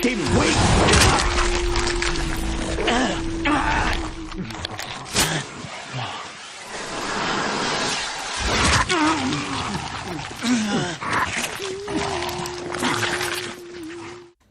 Keep weak!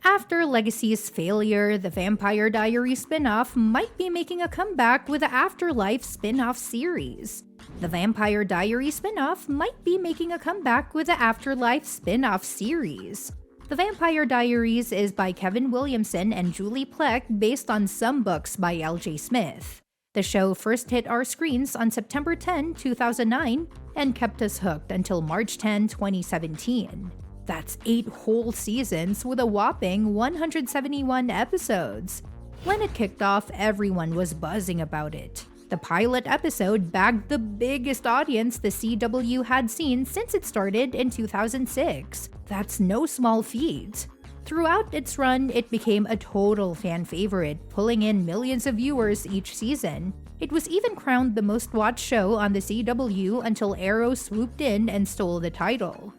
After Legacies' failure, the Vampire Diaries spin-off might be making a comeback with the Afterlife spin-off series. The Vampire Diaries spin-off might be making a comeback with the Afterlife spin-off series. The Vampire Diaries is by Kevin Williamson and Julie Plec, based on some books by L.J. Smith. The show first hit our screens on September 10, 2009, and kept us hooked until March 10, 2017. That's 8 whole seasons with a whopping 171 episodes. When it kicked off, everyone was buzzing about it. The pilot episode bagged the biggest audience the CW had seen since it started in 2006. That's no small feat. Throughout its run, it became a total fan favorite, pulling in millions of viewers each season. It was even crowned the most watched show on the CW until Arrow swooped in and stole the title.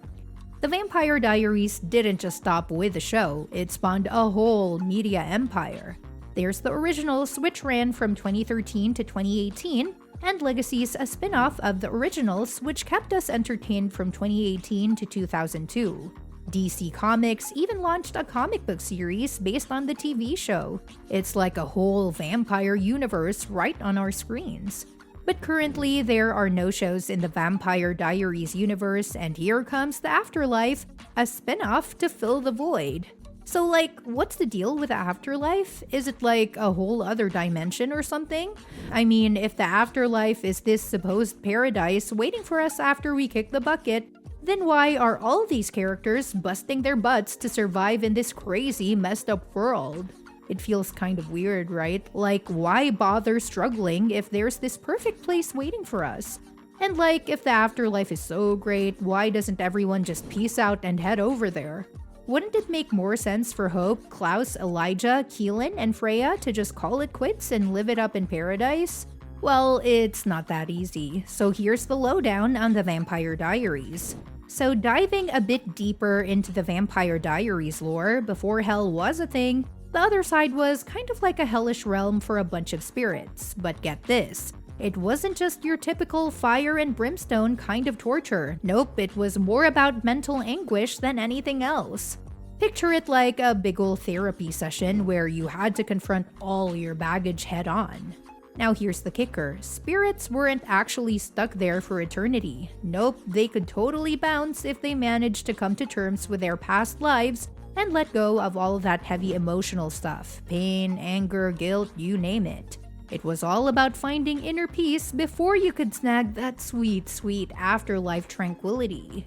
The Vampire Diaries didn't just stop with the show, it spawned a whole media empire. There's the originals, which ran from 2013 to 2018, and Legacies, a spin-off of the originals, which kept us entertained from 2018 to 2002. DC Comics even launched a comic book series based on the TV show. It's like a whole vampire universe right on our screens. But currently, there are no shows in the Vampire Diaries universe, and here comes the Afterlife, a spin-off to fill the void. So what's the deal with the Afterlife? Is it like a whole other dimension or something? I mean, if the Afterlife is this supposed paradise waiting for us after we kick the bucket, then why are all these characters busting their butts to survive in this crazy, messed up world? It feels kind of weird, right? Why bother struggling if there's this perfect place waiting for us? And if the Afterlife is so great, why doesn't everyone just peace out and head over there? Wouldn't it make more sense for Hope, Klaus, Elijah, Keelan, and Freya to just call it quits and live it up in paradise? Well, it's not that easy, so here's the lowdown on the Vampire Diaries. So diving a bit deeper into the Vampire Diaries lore, before hell was a thing, the other side was kind of like a hellish realm for a bunch of spirits. But get this, it wasn't just your typical fire and brimstone kind of torture. Nope, it was more about mental anguish than anything else. Picture it like a big ol' therapy session where you had to confront all your baggage head on. Now here's the kicker, spirits weren't actually stuck there for eternity. Nope, they could totally bounce if they managed to come to terms with their past lives and let go of all that heavy emotional stuff. Pain, anger, guilt, you name it. It was all about finding inner peace before you could snag that sweet, sweet afterlife tranquility.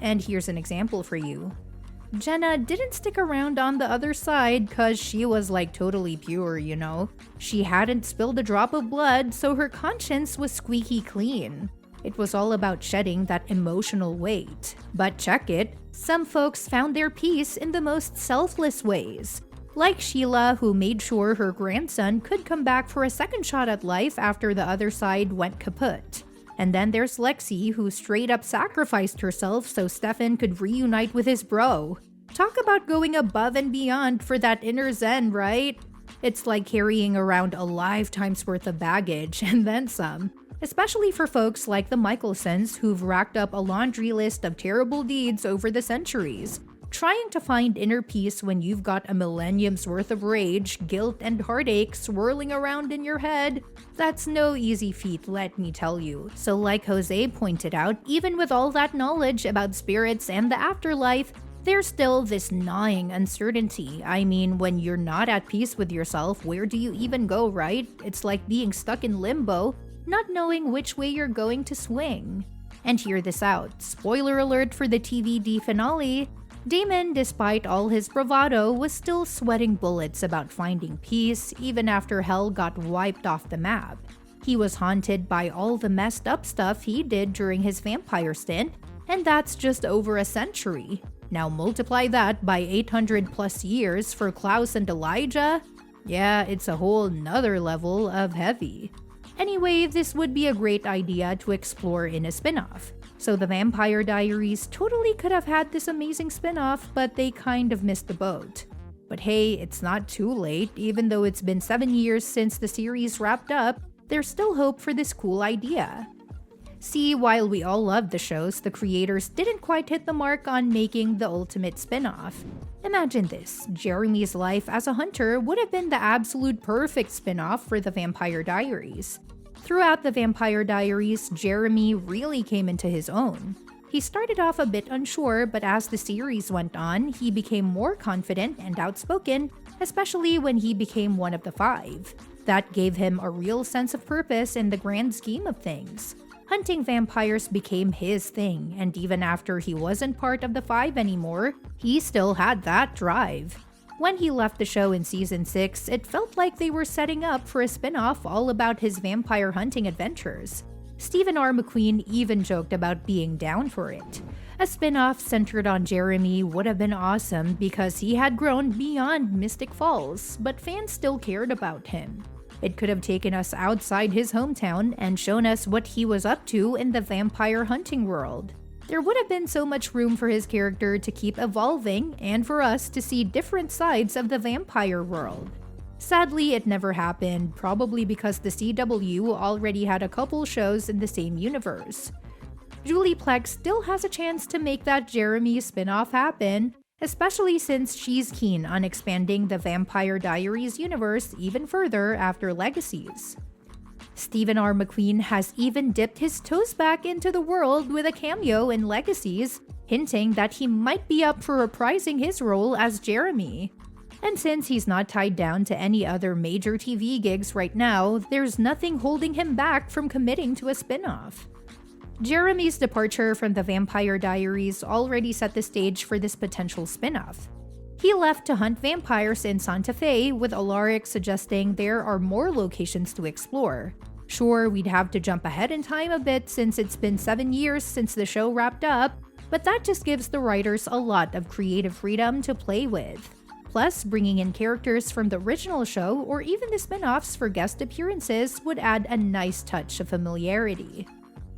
And here's an example for you. Jenna didn't stick around on the other side cause she was totally pure, you know? She hadn't spilled a drop of blood, so her conscience was squeaky clean. It was all about shedding that emotional weight. But check it, some folks found their peace in the most selfless ways. Like Sheila, who made sure her grandson could come back for a second shot at life after the other side went kaput. And then there's Lexi, who straight up sacrificed herself so Stefan could reunite with his bro. Talk about going above and beyond for that inner zen, right? It's like carrying around a lifetime's worth of baggage and then some. Especially for folks like the Mikaelsons, who've racked up a laundry list of terrible deeds over the centuries. Trying to find inner peace when you've got a millennium's worth of rage, guilt, and heartache swirling around in your head, that's no easy feat, let me tell you. So like Jose pointed out, even with all that knowledge about spirits and the afterlife, there's still this gnawing uncertainty. I mean, when you're not at peace with yourself, where do you even go, right? It's like being stuck in limbo, not knowing which way you're going to swing. And hear this out. Spoiler alert for the TVD finale. Damon, despite all his bravado, was still sweating bullets about finding peace even after hell got wiped off the map. He was haunted by all the messed up stuff he did during his vampire stint, and that's just over a century. Now multiply that by 800 plus years for Klaus and Elijah. Yeah, it's a whole nother level of heavy. Anyway, this would be a great idea to explore in a spin-off. So the Vampire Diaries totally could have had this amazing spin-off, but they kind of missed the boat. But hey, it's not too late. Even though it's been 7 years since the series wrapped up, there's still hope for this cool idea. See, while we all loved the shows, the creators didn't quite hit the mark on making the ultimate spin-off. Imagine this, Jeremy's life as a hunter would have been the absolute perfect spin-off for the Vampire Diaries. Throughout the Vampire Diaries, Jeremy really came into his own. He started off a bit unsure, but as the series went on, he became more confident and outspoken, especially when he became one of the 5. That gave him a real sense of purpose in the grand scheme of things. Hunting vampires became his thing, and even after he wasn't part of the 5 anymore, he still had that drive. When he left the show in season 6, it felt like they were setting up for a spin-off all about his vampire hunting adventures. Stephen R. McQueen even joked about being down for it. A spin-off centered on Jeremy would have been awesome because he had grown beyond Mystic Falls, but fans still cared about him. It could have taken us outside his hometown and shown us what he was up to in the vampire hunting world. There would have been so much room for his character to keep evolving and for us to see different sides of the vampire world. Sadly, it never happened, probably because the CW already had a couple shows in the same universe. Julie Plec still has a chance to make that Jeremy spin-off happen, especially since she's keen on expanding the Vampire Diaries universe even further after Legacies. Stephen R. McQueen has even dipped his toes back into the world with a cameo in Legacies, hinting that he might be up for reprising his role as Jeremy. And since he's not tied down to any other major TV gigs right now, there's nothing holding him back from committing to a spin-off. Jeremy's departure from the Vampire Diaries already set the stage for this potential spin-off. He left to hunt vampires in Santa Fe, with Alaric suggesting there are more locations to explore. Sure, we'd have to jump ahead in time a bit since it's been 7 years since the show wrapped up, but that just gives the writers a lot of creative freedom to play with. Plus, bringing in characters from the original show or even the spin-offs for guest appearances would add a nice touch of familiarity.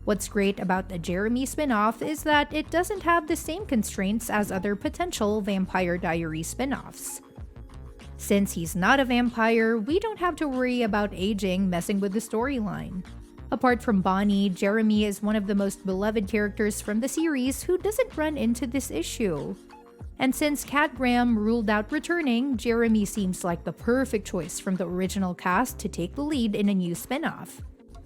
What's great about the Jeremy spin-off is that it doesn't have the same constraints as other potential Vampire Diaries spin-offs. Since he's not a vampire, we don't have to worry about aging messing with the storyline. Apart from Bonnie, Jeremy is one of the most beloved characters from the series who doesn't run into this issue. And since Kat Graham ruled out returning, Jeremy seems like the perfect choice from the original cast to take the lead in a new spin-off.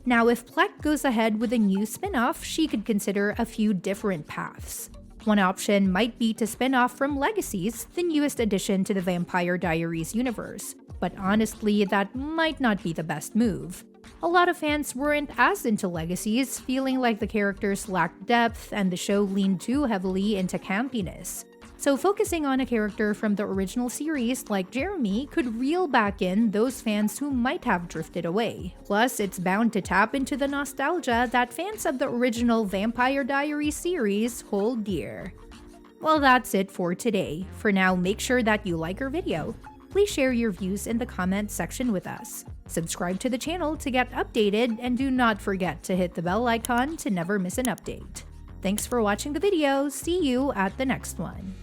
Now, if Plec goes ahead with a new spin-off, she could consider a few different paths. One option might be to spin off from Legacies, the newest addition to the Vampire Diaries universe, but honestly, that might not be the best move. A lot of fans weren't as into Legacies, feeling like the characters lacked depth and the show leaned too heavily into campiness. So focusing on a character from the original series like Jeremy could reel back in those fans who might have drifted away. Plus, it's bound to tap into the nostalgia that fans of the original Vampire Diaries series hold dear. Well, that's it for today. For now, make sure that you like our video. Please share your views in the comments section with us. Subscribe to the channel to get updated, and do not forget to hit the bell icon to never miss an update. Thanks for watching the video. See you at the next one.